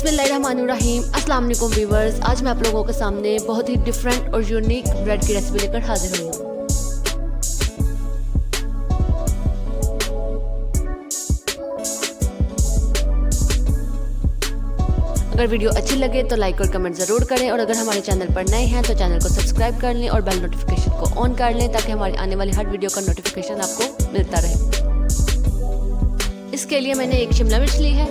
बिस्मिल्लाहिर्रहमानिर्रहीम। अस्सलाम वालेकुम व्यूअर्स, आज मैं आप लोगों के सामने बहुत ही डिफरेंट और यूनिक ब्रेड की रेसिपी लेकर हाजिर हुई हूँ। अगर वीडियो अच्छी लगे तो लाइक और कमेंट ज़रूर करें और अगर हमारे चैनल पर नए हैं तो चैनल को सब्सक्राइब कर लें और बेल नोटिफिकेशन को ऑन कर लें ताकि हमारी आने वाली हर वीडियो का नोटिफिकेशन आपको मिलता रहे। इसके लिए मैंने एक शिमला मिर्च ली है,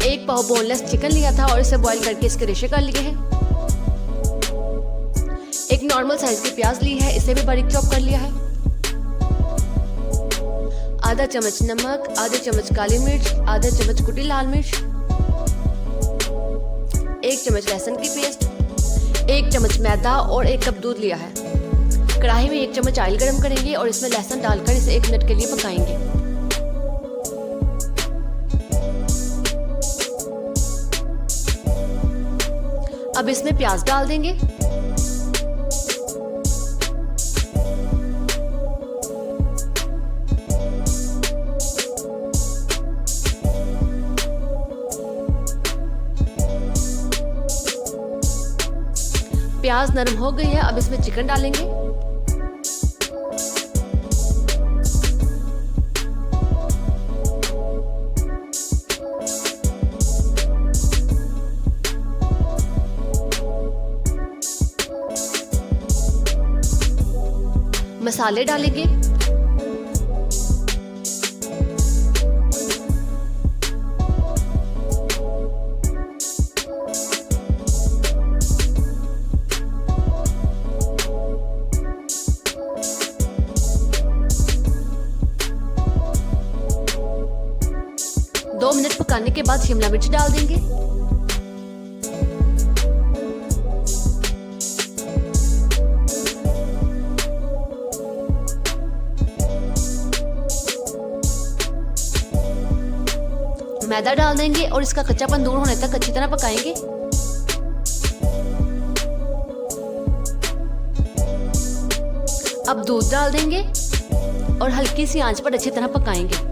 एक पाव बोनलेस चिकन लिया था और इसे बॉईल करके इसके रेशे कर लिए हैं। एक नॉर्मल साइज की प्याज ली है, इसे भी बारीक चॉप कर लिया है। आधा चम्मच नमक, आधे चम्मच काली मिर्च, आधा चम्मच कुटी लाल मिर्च, एक चम्मच लहसुन की पेस्ट, एक चम्मच मैदा और एक कप दूध लिया है। कढ़ाई में एक चम्मच ऑयल गरम करेंगे और इसमें लहसुन डालकर इसे 1 मिनट के लिए पकाएंगे। अब इसमें प्याज डाल देंगे। प्याज नरम हो गई है, अब इसमें चिकन डालेंगे। मसाले डालेंगे। दो मिनट पकाने के बाद शिमला मिर्च डाल देंगे। मैदा डाल देंगे और इसका कच्चापन दूर होने तक अच्छी तरह पकाएंगे। अब दूध डाल देंगे और हल्की सी आंच पर अच्छी तरह पकाएंगे।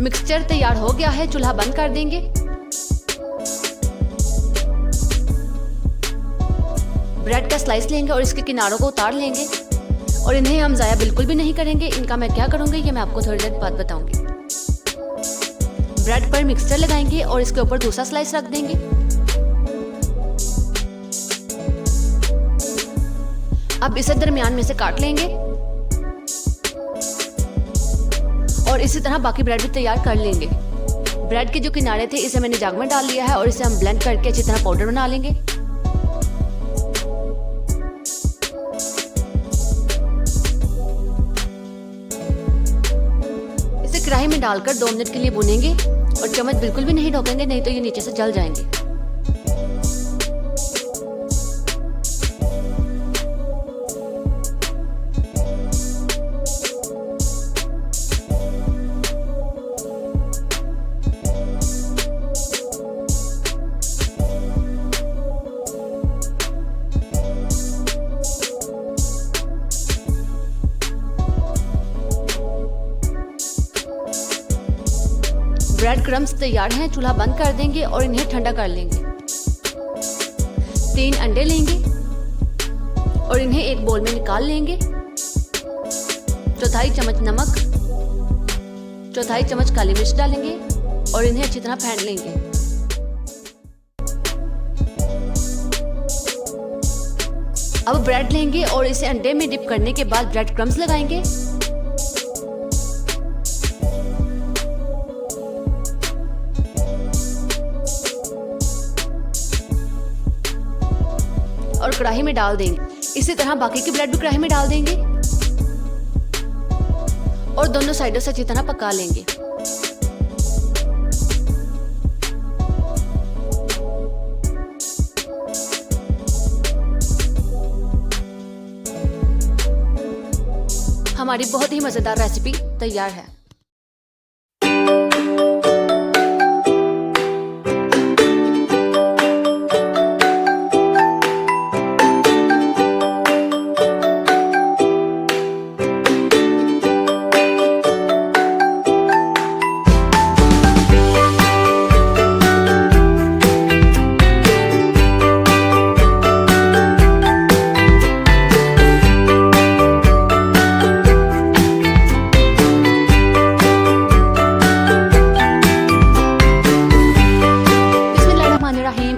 मिक्सचर तैयार हो गया है, चूल्हा बंद कर देंगे। ब्रेड का स्लाइस लेंगे और इसके किनारों को उतार लेंगे और इन्हें हम ज़ाया बिल्कुल भी नहीं करेंगे। इनका मैं क्या करूंगी ये मैं आपको थोड़ी देर बाद बताऊंगी। ब्रेड पर मिक्सचर लगाएंगे और इसके ऊपर दूसरा स्लाइस रख देंगे। अब इसे दरमियान में से काट लेंगे और इसी तरह बाकी ब्रेड भी तैयार कर लेंगे। ब्रेड के जो किनारे थे इसे मैंने जग में डाल लिया है और इसे हम ब्लेंड करके अच्छी तरह पाउडर बना लेंगे। इसे कढ़ाई में डालकर 2 मिनट के लिए भूनेंगे और चम्मच बिल्कुल भी नहीं ढोकेंगे, नहीं तो ये नीचे से जल जाएंगे। ब्रेड क्रम्स तैयार हैं। चूल्हा बंद कर देंगे और इन्हें ठंडा कर लेंगे। 3 अंडे लेंगे और इन्हें एक बोल में निकाल लेंगे। चौथाई चम्मच नमक, चौथाई चम्मच काली मिर्च डालेंगे और इन्हें अच्छी तरह फेंट लेंगे। अब ब्रेड लेंगे और इसे अंडे में डिप करने के बाद ब्रेड क्रम्स लगाएंगे। और कढ़ाई में डाल देंगे। इसी तरह बाकी की ब्रेड भी कढ़ाई में डाल देंगे और दोनों साइडों से अच्छी तरह पका लेंगे। हमारी बहुत ही मजेदार रेसिपी तैयार है।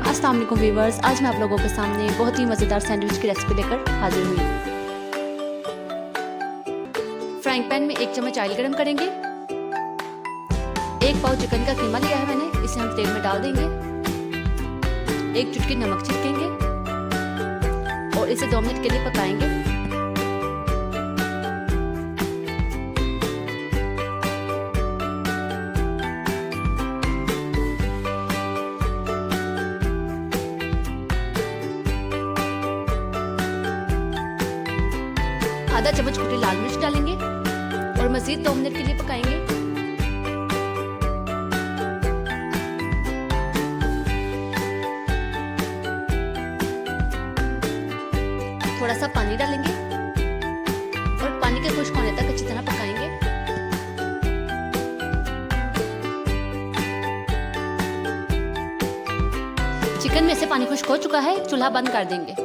अस्सलाम वालेकुम व्यूअर्स, आज मैं आप लोगों के सामने बहुत ही मज़ेदार सैंडविच की रेसिपी लेकर हाजिर हुई। फ्राइंग पैन में 1 चम्मच ऑयल गरम करेंगे। 1 पाव चिकन का कीमा लिया है मैंने, इसे हम तेल में डाल देंगे। 1 चुटकी नमक छिड़केंगे और इसे 2 मिनट के लिए पकाएंगे। आधा चम्मच कुटी लाल मिर्च डालेंगे और मजीद 2 मिनट के लिए पकाएंगे। थोड़ा सा पानी डालेंगे और पानी के खुश्क होने तक अच्छी तरह पकाएंगे। चिकन में से पानी खुश्क हो चुका है, चूल्हा बंद कर देंगे।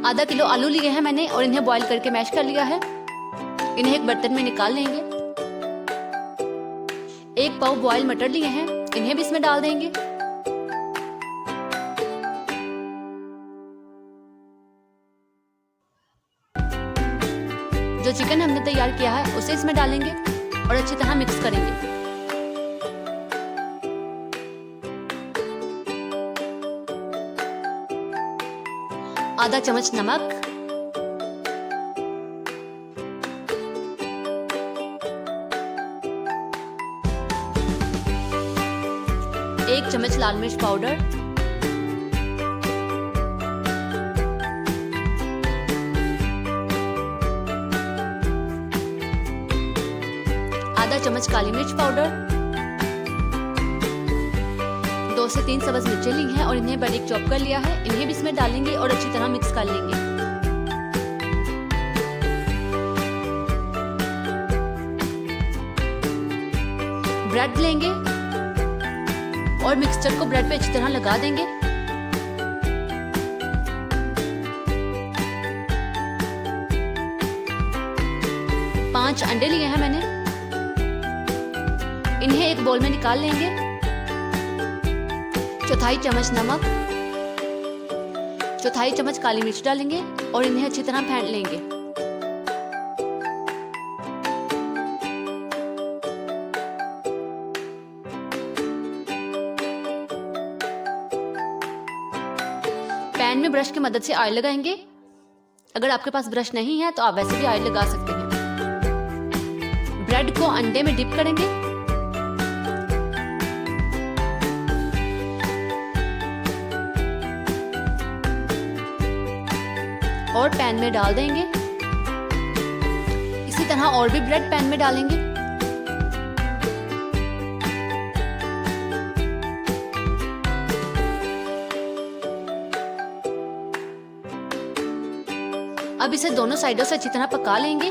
आधा किलो आलू लिए हैं मैंने और इन्हें बॉईल करके मैश कर लिया है। इन्हें एक बर्तन में निकाल लेंगे। 1 पाव बॉयल मटर लिए हैं, इन्हें भी इसमें डाल देंगे। जो चिकन हमने तैयार किया है उसे इसमें डालेंगे और अच्छी तरह मिक्स करेंगे। आधा चम्मच नमक, 1 चम्मच लाल मिर्च पाउडर, आधा चम्मच काली मिर्च पाउडर, 2 से 3 सब्ज मिर्चें ली हैं और इन्हें बारीक चॉप कर लिया है। इन्हें भी इसमें डालेंगे और अच्छी तरह मिक्स कर लेंगे। ब्रेड लेंगे और मिक्सचर को ब्रेड पे अच्छी तरह लगा देंगे। पांच अंडे लिए हैं मैंने, इन्हें एक बोल में निकाल लेंगे। चौथाई चम्मच नमक, चौथाई चम्मच काली मिर्च डालेंगे और इन्हें अच्छी तरह फेंट लेंगे। पैन में ब्रश की मदद से ऑयल लगाएंगे। अगर आपके पास ब्रश नहीं है तो आप वैसे भी ऑयल लगा सकते हैं। ब्रेड को अंडे में डिप करेंगे और पैन में डाल देंगे। इसी तरह और भी ब्रेड पैन में डालेंगे। अब इसे दोनों साइडों से अच्छी तरह पका लेंगे।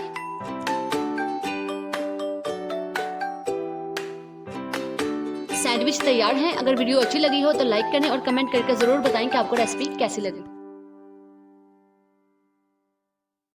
सैंडविच तैयार हैं। अगर वीडियो अच्छी लगी हो तो लाइक करें और कमेंट करके ज़रूर बताएं कि आपको रेसिपी कैसी लगी।